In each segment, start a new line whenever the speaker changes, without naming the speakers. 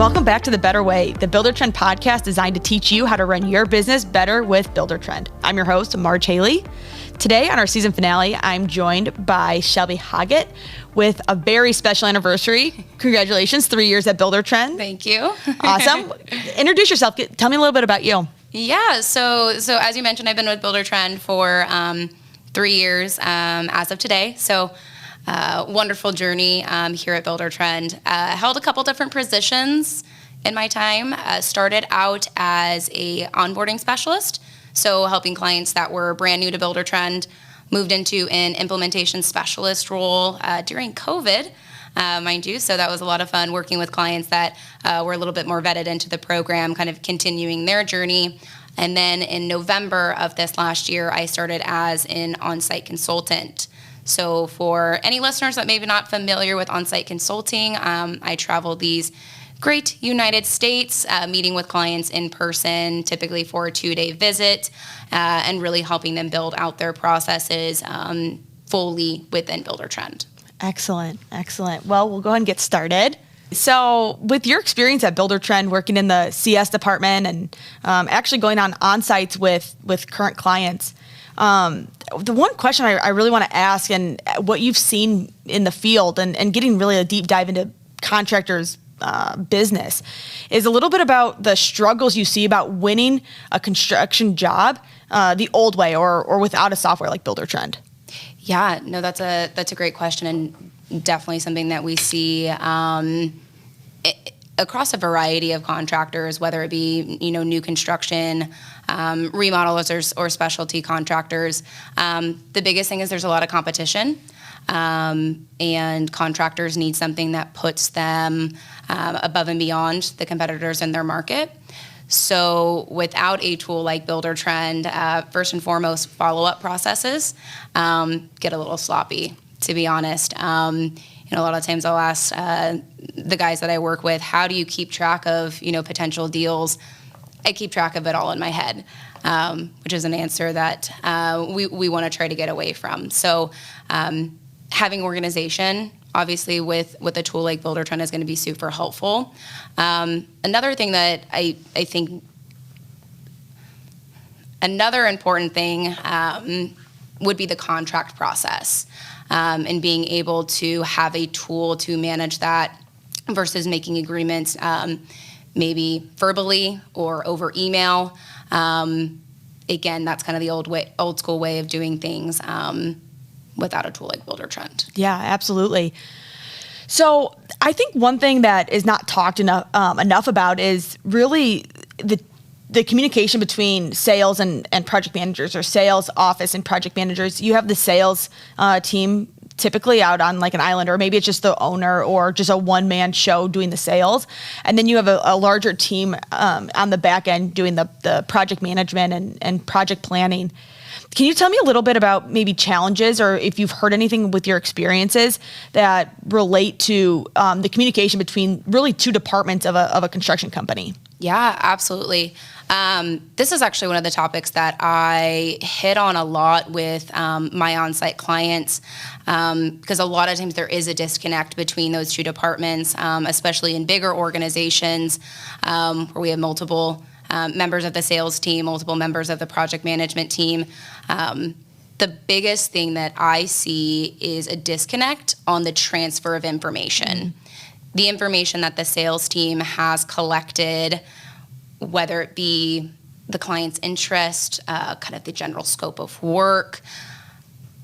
Welcome back to The Better Way, the Buildertrend podcast designed to teach you how to run your business better with Buildertrend. I'm your host, Marge Haley. Today on our season finale, I'm joined by Shelbie Hoggatt with a very special anniversary. Congratulations, 3 years at Buildertrend.
Thank you.
Awesome. Introduce yourself. Tell me a little bit about you.
Yeah, so as you mentioned, I've been with Buildertrend for 3 years as of today. So wonderful journey here at Buildertrend. Held a couple different positions in my time. Started out as a onboarding specialist, so helping clients that were brand new to Buildertrend. Moved into an implementation specialist role during COVID, mind you. So that was a lot of fun working with clients that were a little bit more vetted into the program, kind of continuing their journey. And then in November of this last year, I started as an onsite consultant. So for any listeners that may be not familiar with onsite consulting, I travel these great United States, meeting with clients in person, typically for a 2-day visit, and really helping them build out their processes fully within Buildertrend.
Excellent. Well, we'll go ahead and get started. So with your experience at Buildertrend, working in the CS department and actually going on-sites with current clients, the one question I really want to ask, and what you've seen in the field and getting really a deep dive into contractors' business, is a little bit about the struggles you see about winning a construction job the old way or without a software like Buildertrend.
Yeah, no, that's a great question, and definitely something that we see across a variety of contractors, whether it be new construction, remodelers or specialty contractors. The biggest thing is there's a lot of competition, and contractors need something that puts them above and beyond the competitors in their market. So without a tool like Buildertrend, first and foremost, follow-up processes get a little sloppy, to be honest. A lot of times I'll ask the guys that I work with, how do you keep track of, potential deals? I keep track of it all in my head, which is an answer that we want to try to get away from. So having organization, obviously with a tool like Buildertrend, is going to be super helpful. Another thing that I think, another important thing would be the contract process, and being able to have a tool to manage that versus making agreements maybe verbally or over email. Again, that's kind of the old school way of doing things without a tool like Buildertrend.
Yeah, absolutely. So I think one thing that is not talked enough about is really the communication between sales and project managers, or sales office and project managers. You have the sales team typically out on like an island, or maybe it's just the owner or just a one-man show doing the sales. And then you have a larger team on the back end doing the project management and project planning. Can you tell me a little bit about maybe challenges, or if you've heard anything with your experiences that relate to the communication between really two departments of a construction company?
Yeah, absolutely. This is actually one of the topics that I hit on a lot with my on-site clients, because a lot of times there is a disconnect between those two departments, especially in bigger organizations where we have multiple members of the sales team, multiple members of the project management team. The biggest thing that I see is a disconnect on the transfer of information. Mm-hmm. The information that the sales team has collected, whether it be the client's interest, kind of the general scope of work,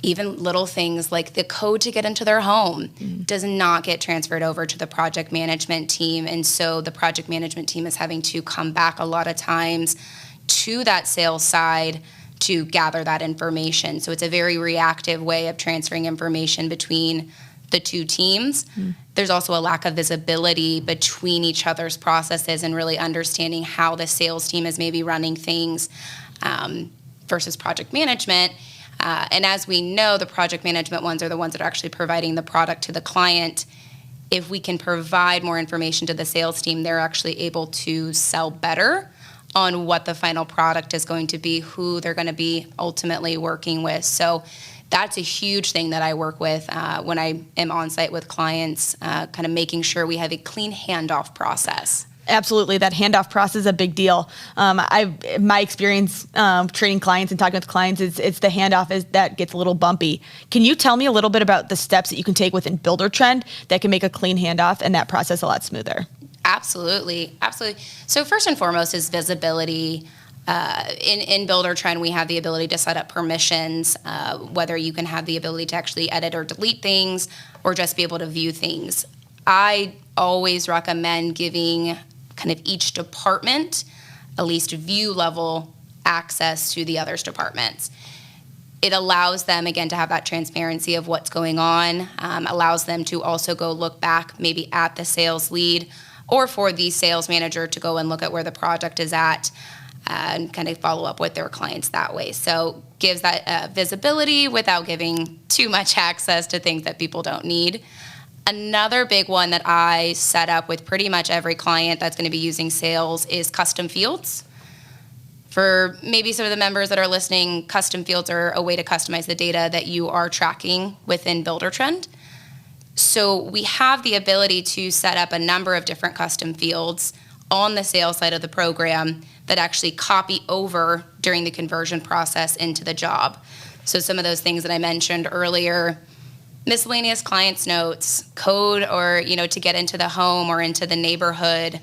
even little things like the code to get into their home, does not get transferred over to the project management team. And so the project management team is having to come back a lot of times to that sales side to gather that information. So it's a very reactive way of transferring information between the two teams. There's also a lack of visibility between each other's processes and really understanding how the sales team is maybe running things versus project management. And as we know, the project management ones are the ones that are actually providing the product to the client. If we can provide more information to the sales team, they're actually able to sell better on what the final product is going to be, who they're going to be ultimately working with. So that's a huge thing that I work with when I am on site with clients, kind of making sure we have a clean handoff process.
Absolutely. That handoff process is a big deal. My experience training clients and talking with clients is it's the handoff that gets a little bumpy. Can you tell me a little bit about the steps that you can take within Buildertrend that can make a clean handoff and that process a lot smoother?
Absolutely. So first and foremost is visibility. In Buildertrend, we have the ability to set up permissions, whether you can have the ability to actually edit or delete things or just be able to view things. I always recommend giving kind of each department at least view level access to the other's departments. It allows them, again, to have that transparency of what's going on, allows them to also go look back maybe at the sales lead or for the sales manager to go and look at where the project is at and kind of follow up with their clients that way. So gives that visibility without giving too much access to things that people don't need. Another big one that I set up with pretty much every client that's going to be using sales is custom fields. For maybe some of the members that are listening, custom fields are a way to customize the data that you are tracking within Buildertrend. So we have the ability to set up a number of different custom fields on the sales side of the program that actually copy over during the conversion process into the job. So some of those things that I mentioned earlier, miscellaneous clients notes, code, or to get into the home or into the neighborhood,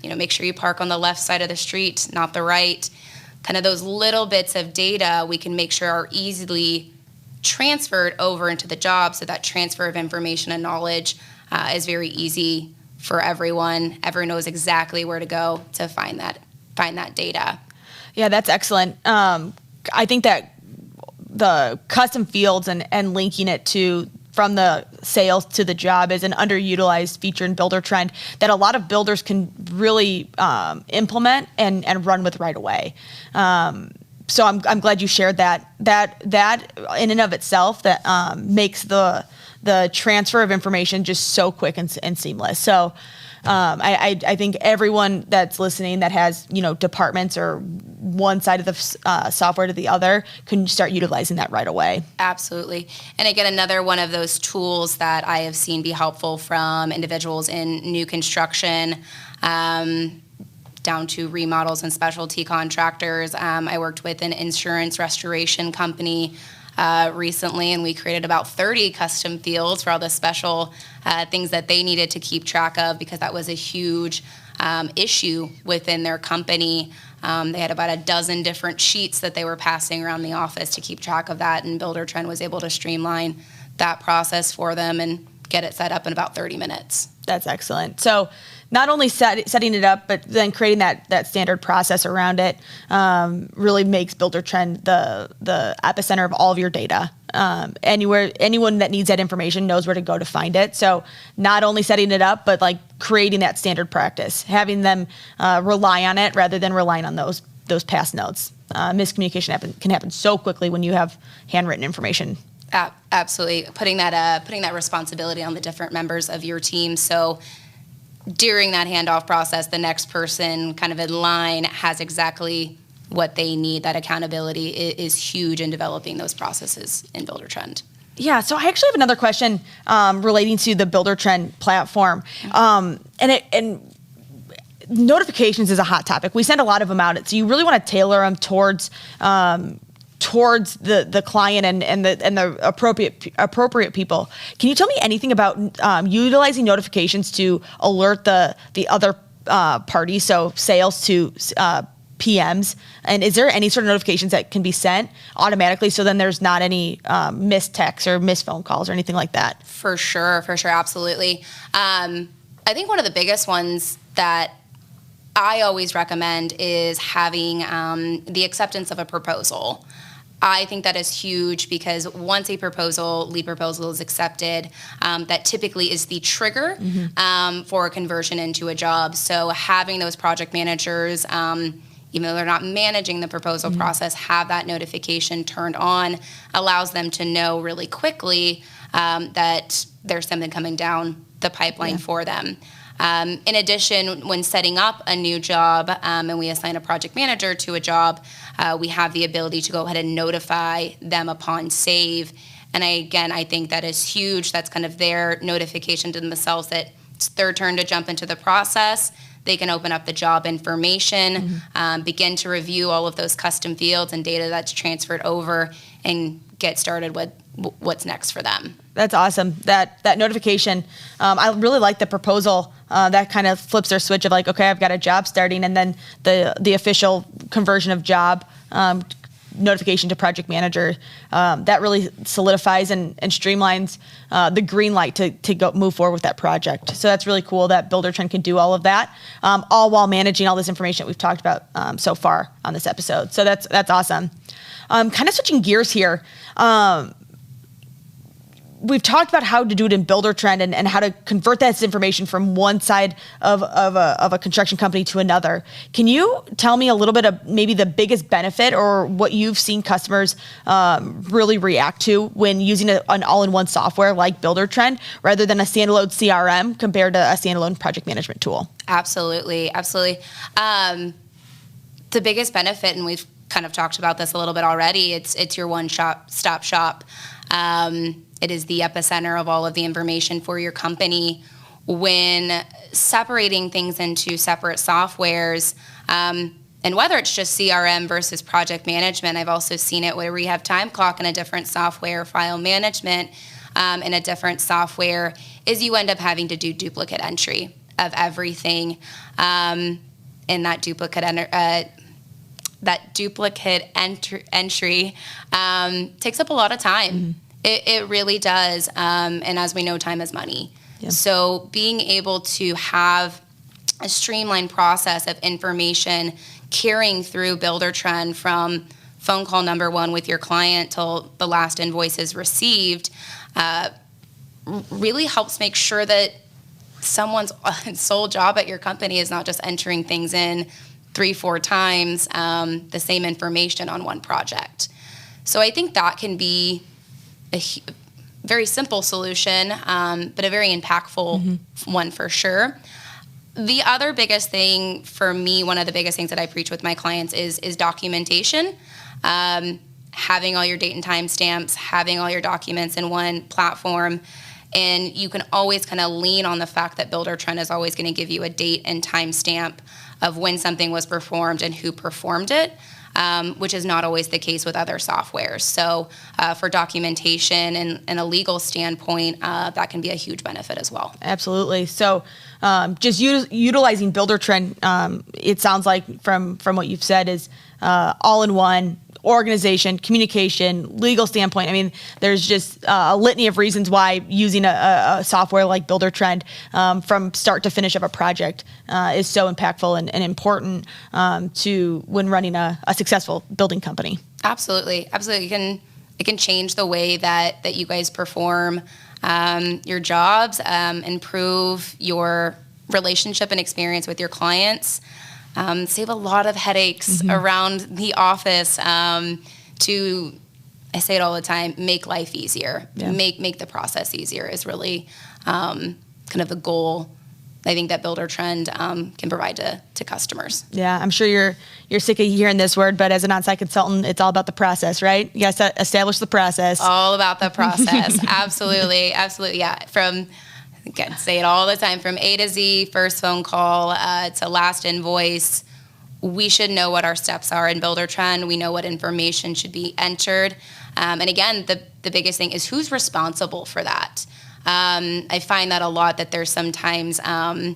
make sure you park on the left side of the street, not the right. Kind of those little bits of data we can make sure are easily transferred over into the job, so that transfer of information and knowledge is very easy for everyone. Everyone knows exactly where to go to find that data.
Yeah, that's excellent. I think that the custom fields and linking it from the sales to the job is an underutilized feature in Buildertrend that a lot of builders can really implement and run with right away. So I'm glad you shared that. That in and of itself that makes the transfer of information just so quick and seamless. So I think everyone that's listening that has departments or one side of the software to the other can start utilizing that right away.
Absolutely. And again, another one of those tools that I have seen be helpful from individuals in new construction down to remodels and specialty contractors. I worked with an insurance restoration company recently, and we created about 30 custom fields for all the special things that they needed to keep track of, because that was a huge issue within their company. They had about a dozen different sheets that they were passing around the office to keep track of that, and Buildertrend was able to streamline that process for them and get it set up in about 30 minutes.
That's excellent. So not only setting it up, but then creating that standard process around it really makes Buildertrend the epicenter of all of your data. Anyone that needs that information knows where to go to find it. So not only setting it up, but like creating that standard practice, having them rely on it rather than relying on those past notes. Miscommunication can happen so quickly when you have handwritten information.
Absolutely, putting that responsibility on the different members of your team. So during that handoff process, the next person kind of in line has exactly what they need. That accountability is huge in developing those processes in Buildertrend.
Yeah, so I actually have another question relating to the Buildertrend platform, and notifications is a hot topic. We send a lot of them out, so you really want to tailor them towards the client and the appropriate people. Can you tell me anything about utilizing notifications to alert the other parties, so sales to PMs? And is there any sort of notifications that can be sent automatically, so then there's not any missed texts or missed phone calls or anything like that?
For sure, absolutely. I think one of the biggest ones that I always recommend is having the acceptance of a proposal. I think that is huge, because once a lead proposal is accepted, that typically is the trigger for a conversion into a job. So having those project managers, even though they're not managing the proposal process, have that notification turned on, allows them to know really quickly that there's something coming down the pipeline for them. In addition, when setting up a new job and we assign a project manager to a job, we have the ability to go ahead and notify them upon save. And I think that is huge. That's kind of their notification to themselves that it's their turn to jump into the process. They can open up the job information, begin to review all of those custom fields and data that's transferred over, and get started with what's next for them.
That's awesome. That notification, I really like the proposal. That kind of flips their switch of like, okay, I've got a job starting, and then the official conversion of job notification to project manager. That really solidifies and streamlines the green light to go move forward with that project. So that's really cool that Buildertrend can do all of that, all while managing all this information that we've talked about so far on this episode. So that's awesome. Kind of switching gears here. We've talked about how to do it in Buildertrend and how to convert that information from one side of a construction company to another. Can you tell me a little bit of maybe the biggest benefit or what you've seen customers really react to when using an all-in-one software like Buildertrend rather than a standalone CRM compared to a standalone project management tool?
Absolutely. The biggest benefit, and we've kind of talked about this a little bit already, it's your one-stop shop. It is the epicenter of all of the information for your company. When separating things into separate softwares, and whether it's just CRM versus project management, I've also seen it where we have time clock in a different software, file management in a different software, is you end up having to do duplicate entry of everything. And that duplicate entry takes up a lot of time. It really does. And as we know, time is money. Yeah. So being able to have a streamlined process of information carrying through Buildertrend from phone call number one with your client till the last invoice is received really helps make sure that someone's sole job at your company is not just entering things in 3-4 times the same information on one project. So I think that can be a very simple solution, but a very impactful one for sure. The other biggest thing for me, one of the biggest things that I preach with my clients is documentation. Having all your date and time stamps, having all your documents in one platform. And you can always kind of lean on the fact that Buildertrend is always going to give you a date and time stamp of when something was performed and who performed it, which is not always the case with other softwares. So for documentation and a legal standpoint, that can be a huge benefit as well.
Absolutely. So just utilizing Buildertrend, it sounds like from what you've said is all-in-one organization, communication, legal standpoint. I mean, there's just a litany of reasons why using a software like Buildertrend from start to finish of a project is so impactful and important to when running a successful building company. Absolutely.
It can change the way that you guys perform your jobs, improve your relationship and experience with your clients. Save a lot of headaches around the office to, I say it all the time, make life easier. Yeah. Make the process easier is really kind of the goal I think that Buildertrend can provide to customers.
Yeah, I'm sure you're sick of hearing this word, but as an on-site consultant, it's all about the process, right? You guys establish the process.
All about the process. Absolutely. Yeah. Again, say it all the time, from A to Z, first phone call to last invoice, we should know what our steps are in Buildertrend. We know what information should be entered. And again, the biggest thing is who's responsible for that. I find that a lot, that there's sometimes a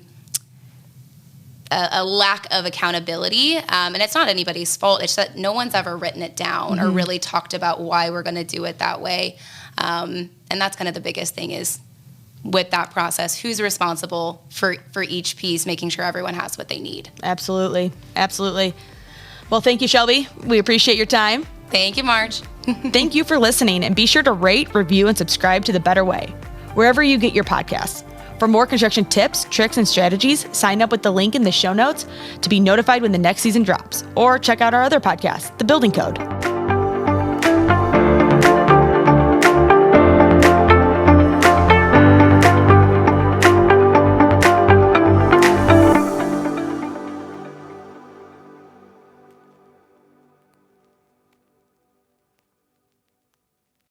lack of accountability. And it's not anybody's fault. It's that no one's ever written it down or really talked about why we're going to do it that way. And that's kind of the biggest thing is, with that process, who's responsible for each piece, making sure everyone has what they need.
Absolutely. Well, thank you, Shelbie. We appreciate your time.
Thank you, Marge.
Thank you for listening, and be sure to rate, review, and subscribe to The Better Way, wherever you get your podcasts. For more construction tips, tricks, and strategies, sign up with the link in the show notes to be notified when the next season drops, or check out our other podcast, The Building Code.